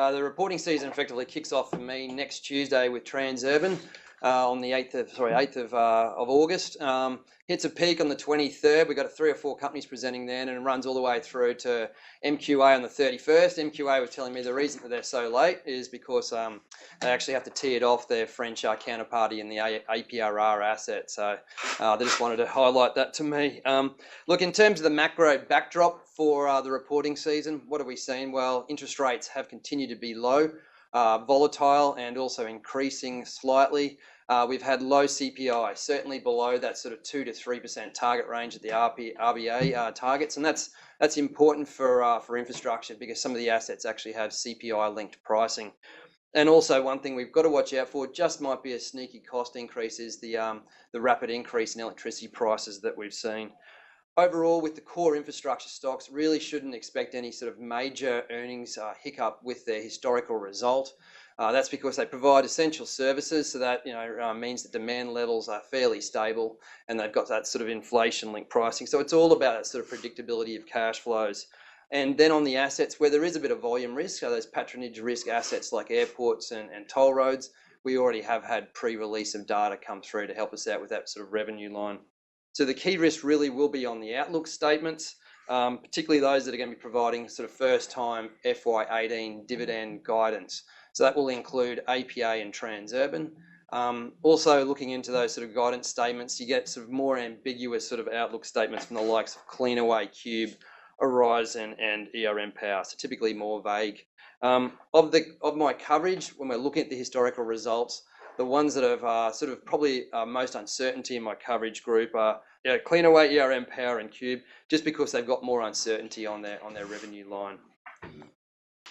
The reporting season effectively kicks off for me next Tuesday with Transurban on the 8th of August. Hits a peak on the 23rd. We've got 3 or 4 companies presenting then, and it runs all the way through to MQA on the 31st. MQA was telling me the reason that they're so late is because they actually have to tee it off their French counterparty in the APRR asset. So they just wanted to highlight that to me. Look, in terms of the macro backdrop for the reporting season, what have we seen? Well, interest rates have continued to be low, volatile, and also increasing slightly. We've had low CPI, certainly below that sort of 2 to 3% target range that the RBA targets, and that's important for infrastructure because some of the assets actually have CPI-linked pricing. And also, one thing we've got to watch out for, just might be a sneaky cost increase, is the rapid increase in electricity prices that we've seen. Overall, with the core infrastructure stocks, really shouldn't expect any sort of major earnings hiccup with their historical result. That's because they provide essential services, so that means that demand levels are fairly stable, and they've got that sort of inflation-linked pricing. So it's all about that sort of predictability of cash flows. And then on the assets where there is a bit of volume risk, so those patronage risk assets like airports and toll roads, we already have had pre-release of data come through to help us out with that sort of revenue line. So the key risk really will be on the outlook statements, particularly those that are going to be providing sort of first-time FY18 dividend guidance. So that will include APA and Transurban. Also looking into those sort of guidance statements, you get sort of more ambiguous sort of outlook statements from the likes of Cleanaway, QUBE, Aurizon and ERM Power, so typically more vague. Of my coverage, when we're looking at the historical results, the ones that have sort of probably most uncertainty in my coverage group are Cleanaway, ERM Power and QUBE, just because they've got more uncertainty on their revenue line.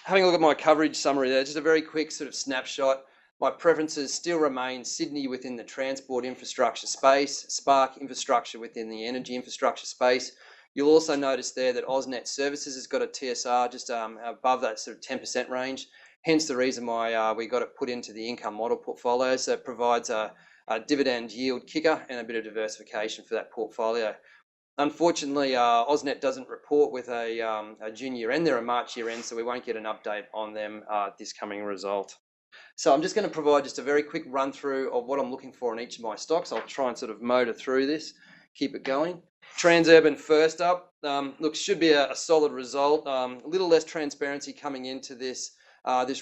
Having a look at my coverage summary there, just a very quick sort of snapshot. My preferences still remain Sydney within the transport infrastructure space, Spark infrastructure within the energy infrastructure space. You'll also notice there that AusNet Services has got a TSR just above that sort of 10% range, hence the reason why we got it put into the income model portfolio. So it provides a dividend yield kicker and a bit of diversification for that portfolio. Unfortunately, AusNet doesn't report with a June year end. They're a March year end, so we won't get an update on them this coming result. So I'm just going to provide just a very quick run through of what I'm looking for in each of my stocks. I'll try and sort of motor through this, keep it going. Transurban first up. Look, should be a solid result. A little less transparency coming into this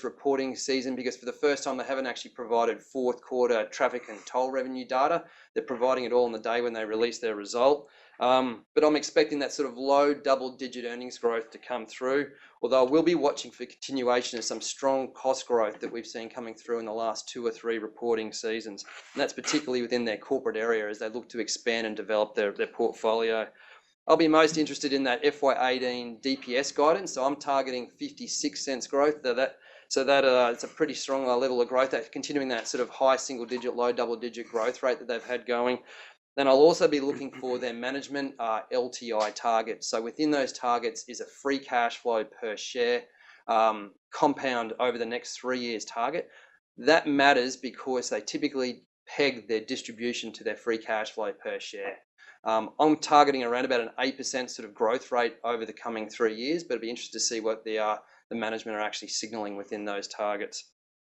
reporting season because for the first time they haven't actually provided fourth quarter traffic and toll revenue data. They're providing it all on the day when they release their result. But I'm expecting that sort of low double-digit earnings growth to come through, although I will be watching for continuation of some strong cost growth that we've seen coming through in the last 2 or 3 reporting seasons. And that's particularly within their corporate area as they look to expand and develop their portfolio. I'll be most interested in that FY18 DPS guidance, so I'm targeting 56 cents growth. So it's a pretty strong level of growth, continuing that sort of high single-digit, low double-digit growth rate that they've had going. Then I'll also be looking for their management LTI targets. So within those targets is a free cash flow per share compound over the next 3 years target. That matters because they typically peg their distribution to their free cash flow per share. I'm targeting around about an 8% sort of growth rate over the coming 3 years, but it'd be interesting to see what the management are actually signalling within those targets.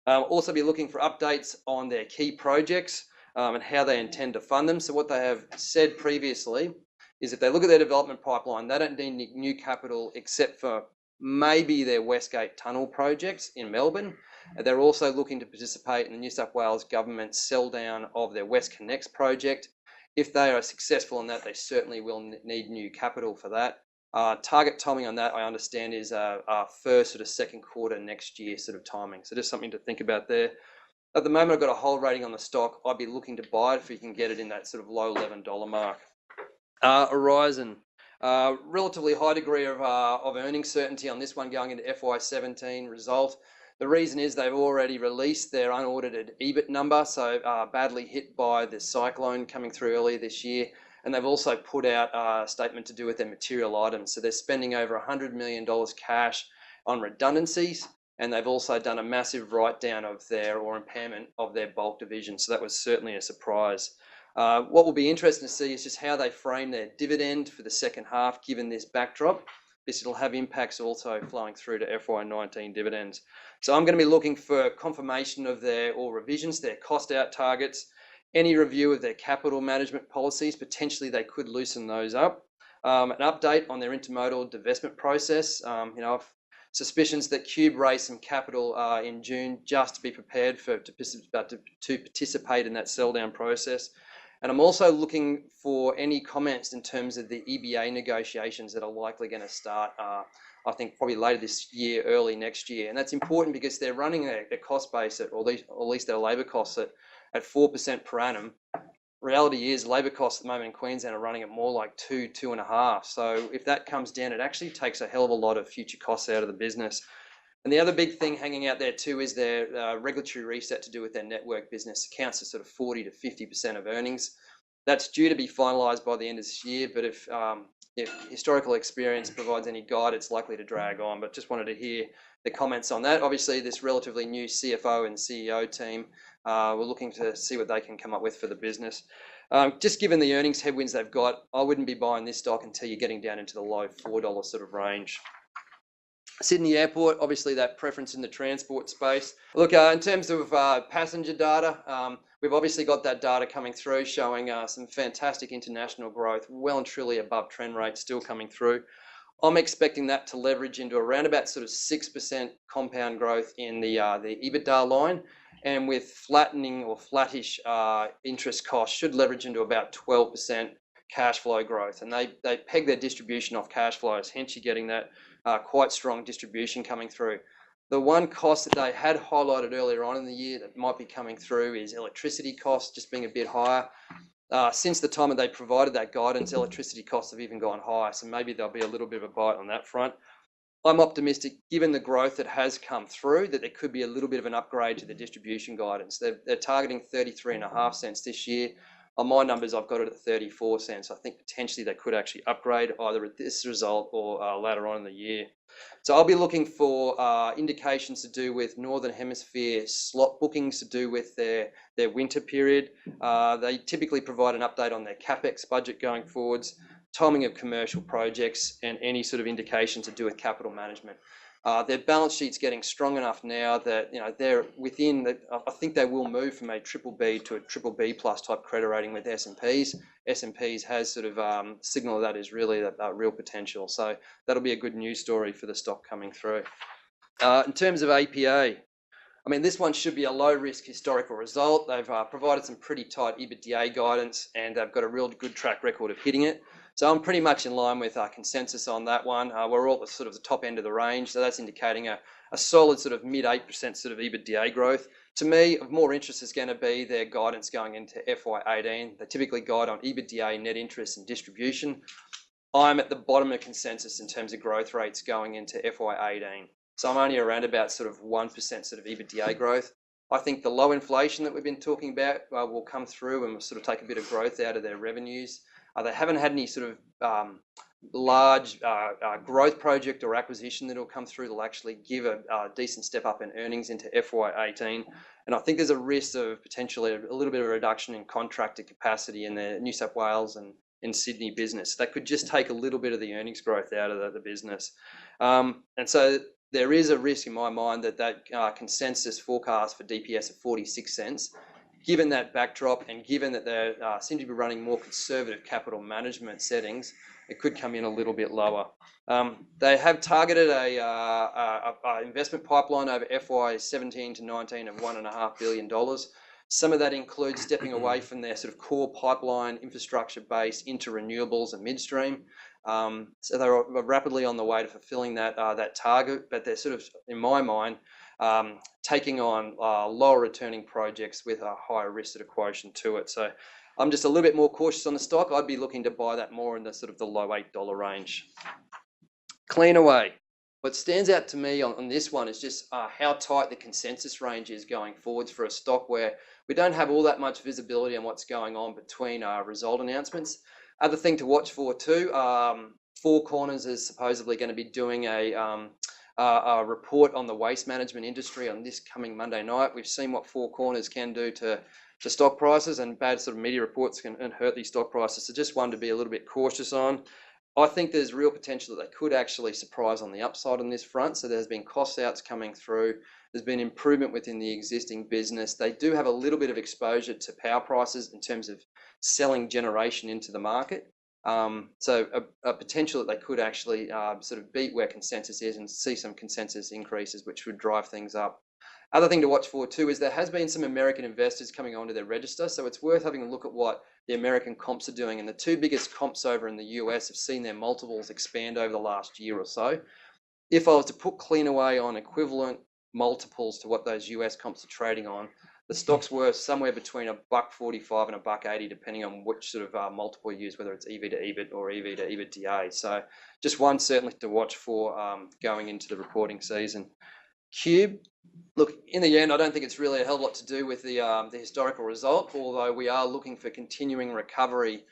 Also be looking for updates on their key projects and how they intend to fund them. So what they have said previously is if they look at their development pipeline, they don't need new capital except for maybe their Westgate Tunnel projects in Melbourne. They're also looking to participate in the New South Wales government sell down of their WestConnex project. If they are successful in that, they certainly will need new capital for that. Target timing on that, I understand, is first sort of second quarter next year sort of timing. So just something to think about there. At the moment, I've got a hold rating on the stock. I'd be looking to buy it if you can get it in that sort of low $11 mark. Aurizon, relatively high degree of earnings certainty on this one going into FY17 result. The reason is they've already released their unaudited EBIT number, so badly hit by the cyclone coming through earlier this year. And they've also put out a statement to do with their material items. So they're spending over $100 million cash on redundancies. And they've also done a massive write-down of or impairment of their bulk division. So that was certainly a surprise. What will be interesting to see is just how they frame their dividend for the second half, given this backdrop, this will have impacts also flowing through to FY19 dividends. So I'm going to be looking for confirmation of or revisions to their cost out targets, any review of their capital management policies. Potentially they could loosen those up. An update on their intermodal divestment process. I've suspicions that QUBE raised some capital in June just to be prepared to participate in that sell down process. And I'm also looking for any comments in terms of the EBA negotiations that are likely going to start, I think, probably later this year, early next year. And that's important because they're running their cost base or at least their labour costs at 4% per annum. Reality is labour costs at the moment in Queensland are running at more like 2.5. So if that comes down, it actually takes a hell of a lot of future costs out of the business. And the other big thing hanging out there too is their regulatory reset to do with their network business. Accounts for sort of 40 to 50% of earnings. That's due to be finalised by the end of this year, but if historical experience provides any guide, it's likely to drag on. But just wanted to hear the comments on that. Obviously, this relatively new CFO and CEO team, we're looking to see what they can come up with for the business. Just given the earnings headwinds they've got, I wouldn't be buying this stock until you're getting down into the low $4 sort of range. Sydney Airport, obviously that preference in the transport space. Look, in terms of passenger data, we've obviously got that data coming through showing some fantastic international growth, well and truly above trend rate still coming through. I'm expecting that to leverage into around about sort of 6% compound growth in the EBITDA line, and with flattening or flattish interest costs should leverage into about 12% cash flow growth. And they peg their distribution off cash flows, hence you're getting that quite strong distribution coming through. The one cost that they had highlighted earlier on in the year that might be coming through is electricity costs just being a bit higher. Since the time that they provided that guidance, electricity costs have even gone higher, so maybe there'll be a little bit of a bite on that front. I'm optimistic, given the growth that has come through, that there could be a little bit of an upgrade to the distribution guidance. They're targeting 33.5 cents this year. On my numbers, I've got it at 34 cents. I think potentially they could actually upgrade either at this result or later on in the year. So I'll be looking for indications to do with Northern Hemisphere slot bookings to do with their winter period. They typically provide an update on their CapEx budget going forwards, timing of commercial projects, and any sort of indication to do with capital management. Their balance sheet's getting strong enough now that they're within the. I think they will move from a BBB to a BBB plus type credit rating with S&P's. S&P's has sort of signalled that is really that real potential. So that'll be a good news story for the stock coming through. In terms of APA, I mean, this one should be a low risk historical result. They've provided some pretty tight EBITDA guidance, and they've got a real good track record of hitting it. So I'm pretty much in line with consensus on that one. We're all at sort of the top end of the range, so that's indicating a solid sort of mid 8% sort of EBITDA growth. To me, of more interest is going to be their guidance going into FY18. They typically guide on EBITDA, net interest, and distribution. I'm at the bottom of consensus in terms of growth rates going into FY18. So I'm only around about sort of 1% sort of EBITDA growth. I think the low inflation that we've been talking about will come through and will sort of take a bit of growth out of their revenues. They haven't had any sort of large growth project or acquisition that will come through that will actually give a decent step up in earnings into FY18. And I think there's a risk of potentially a little bit of a reduction in contracted capacity in the New South Wales and in Sydney business. That could just take a little bit of the earnings growth out of the business. And so there is a risk in my mind that consensus forecast for DPS of 46 cents, given that backdrop and given that they seem to be running more conservative capital management settings, it could come in a little bit lower. They have targeted a investment pipeline over FY17 to 19 of $1.5 billion. Some of that includes stepping away from their sort of core pipeline infrastructure base into renewables and midstream. So they're rapidly on the way to fulfilling that target, but they're sort of, in my mind, taking on lower returning projects with a higher risk at a quotient to it. So I'm just a little bit more cautious on the stock. I'd be looking to buy that more in the sort of the low $8 range. Cleanaway. What stands out to me on this one is just how tight the consensus range is going forwards for a stock where we don't have all that much visibility on what's going on between result announcements. Other thing to watch for too, Four Corners is supposedly going to be doing a report on the waste management industry on this coming Monday night. We've seen what Four Corners can do to stock prices, and bad sort of media reports can hurt these stock prices. So just one to be a little bit cautious on. I think there's real potential that they could actually surprise on the upside on this front. So there's been cost outs coming through. There's been improvement within the existing business. They do have a little bit of exposure to power prices in terms of selling generation into the market. So a potential that they could actually sort of beat where consensus is and see some consensus increases, which would drive things up. Other thing to watch for too is there has been some American investors coming onto their register, so it's worth having a look at what the American comps are doing. And the two biggest comps over in the US have seen their multiples expand over the last year or so. If I was to put Cleanaway on equivalent multiples to what those US comps are trading on, the stock's worth somewhere between $1.45 and $1.80, depending on which sort of multiple you use, whether it's EV to EBIT or EV to EBITDA. So just one certainly to watch for going into the reporting season. QUBE, look, in the end, I don't think it's really a hell of a lot to do with the historical result, although we are looking for continuing recovery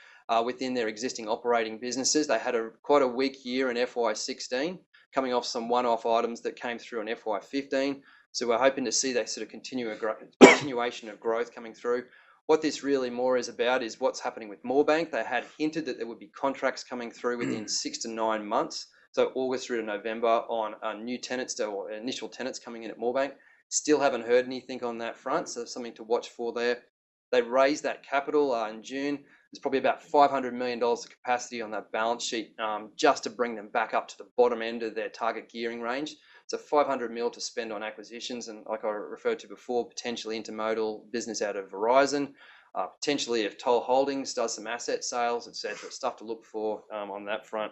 within their existing operating businesses. They had quite a weak year in FY16, coming off some one-off items that came through in FY15. So we're hoping to see that sort of continuation of growth coming through. What this really more is about is what's happening with Moorebank. They had hinted that there would be contracts coming through within 6 to 9 months. So August through to November on new tenants or initial tenants coming in at Moorebank. Still haven't heard anything on that front, so something to watch for there. They raised that capital in June. There's probably about $500 million of capacity on that balance sheet just to bring them back up to the bottom end of their target gearing range. So 500 mil to spend on acquisitions, and like I referred to before, potentially intermodal business out of Aurizon, potentially if Toll Holdings does some asset sales, etc. Stuff to look for on that front.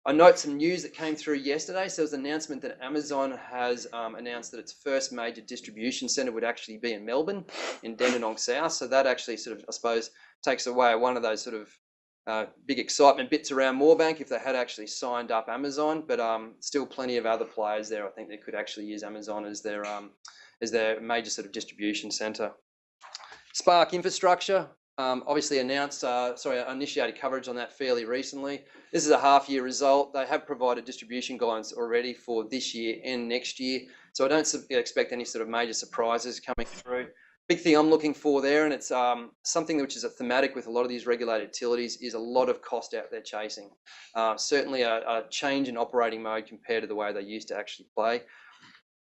I note some news that came through yesterday. So there was an announcement that Amazon has announced that its first major distribution centre would actually be in Melbourne, in Dandenong South. So that actually sort of, I suppose, takes away one of those sort of big excitement bits around Moorebank if they had actually signed up Amazon. But still plenty of other players there, I think, that could actually use Amazon as their major sort of distribution centre. Spark Infrastructure. Obviously initiated coverage on that fairly recently. This is a half-year result. They have provided distribution guidance already for this year and next year, so I don't expect any sort of major surprises coming through. Big thing I'm looking for there, and it's something which is a thematic with a lot of these regulated utilities, is a lot of cost out there chasing. Certainly a change in operating mode compared to the way they used to actually play.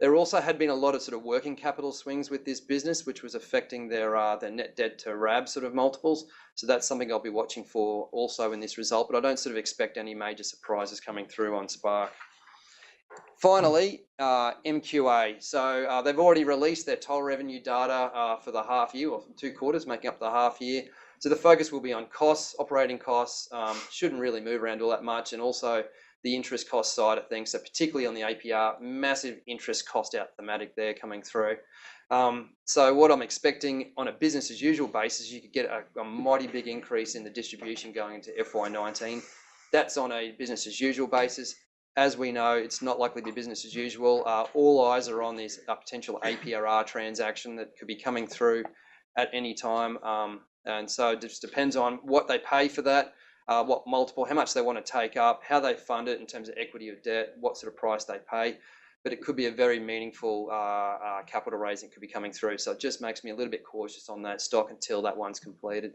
There also had been a lot of sort of working capital swings with this business, which was affecting their net debt to RAB sort of multiples. So that's something I'll be watching for also in this result, but I don't sort of expect any major surprises coming through on Spark. Finally, MQA. So they've already released their toll revenue data for the half year, or 2 quarters, making up the half year. So the focus will be on costs, operating costs, shouldn't really move around all that much, and also the interest cost side of things. So particularly on the APR, massive interest cost out thematic there coming through. So what I'm expecting on a business as usual basis, you could get a mighty big increase in the distribution going into FY19. That's on a business as usual basis. As we know, it's not likely to be business as usual. All eyes are on this potential APRR transaction that could be coming through at any time. And so it just depends on what they pay for that, what multiple, how much they want to take up, how they fund it in terms of equity or debt, what sort of price they pay. But it could be a very meaningful capital raising could be coming through. So it just makes me a little bit cautious on that stock until that one's completed.